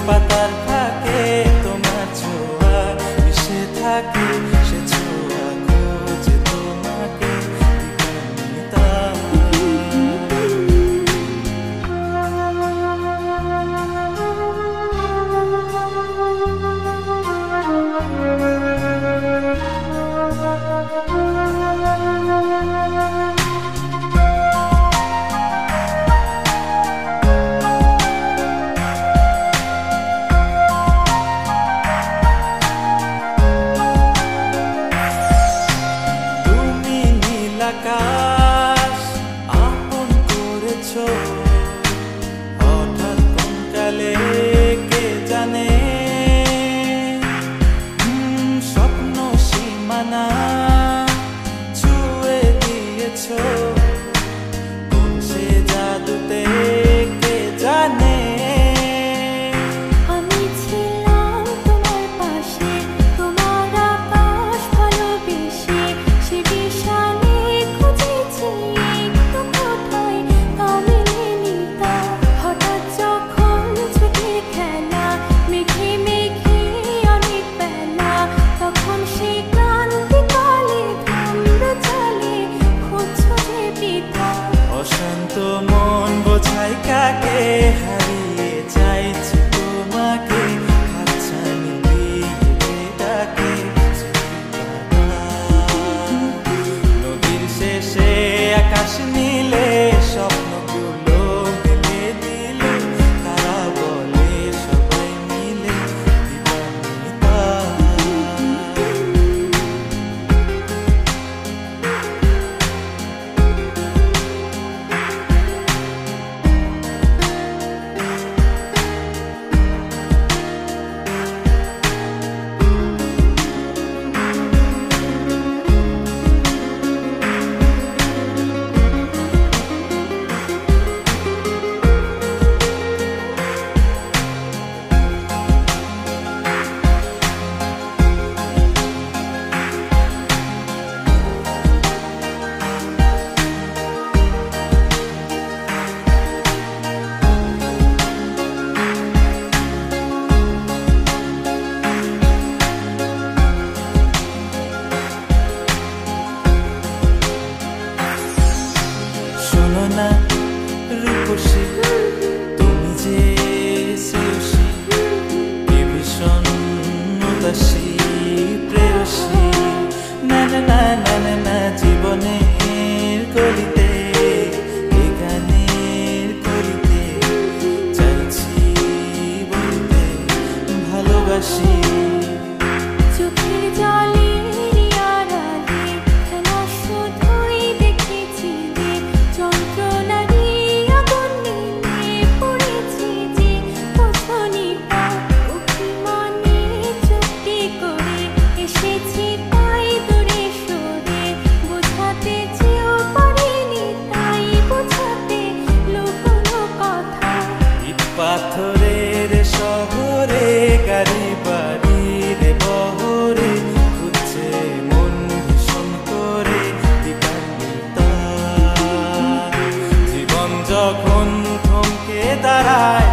পাতার ফাঁকে তোমার ছোঁয়া মিশে থাকে, সে ছোঁয়া খোঁজে তোমাকে দিবানিতা। আকাশ আপন করেছো হঠাৎ কোন কালে কে জানে, স্বপ্ন সীমানা ছুঁয়ে দিয়েছো কোন সে জাদুতে কে জানে। আমি ছিলাম তোমার পাশে, তোমার আকাশ ভালোবেসে, সে বিশাল অশান্ত মন বোঝাই কাকে, হারিয়ে চাইছি তোমাকে, হাতছানি দিয়ে ডাকে নদীর শেষে আকাশ নীলে স্বপ্নগুলো মিলে দিলে, তারা বলে সবাই মিলে দিবানিতা। শোনো না রূপসী, তুমি যে শ্রেয়সী, কে ভীষণ উদাসী প্রেয়সী, না না না না না না জীবনের গলিতে, এ গানের কলিতে চাইছি বলতে ভালোবাসি। চোখের জলের আড়ালে খেলা শুধুই দেখেছি যে, যন্ত্রণারই আগুন নিয়ে পড়েছি যে, বোঝনি তা অভিমানে চুক্তি করে এসেছি তাই দূরে সরে, বোঝাতে চেয়েও পারিনি তাই বোঝাতে লুকোনো কথা। ইট পাথরের শহরে গাড়ি বাড়ির বহরে খুঁজছে মন ভীষণ করে দিবানিতা। জীবন যখন থমকে দাঁড়ায়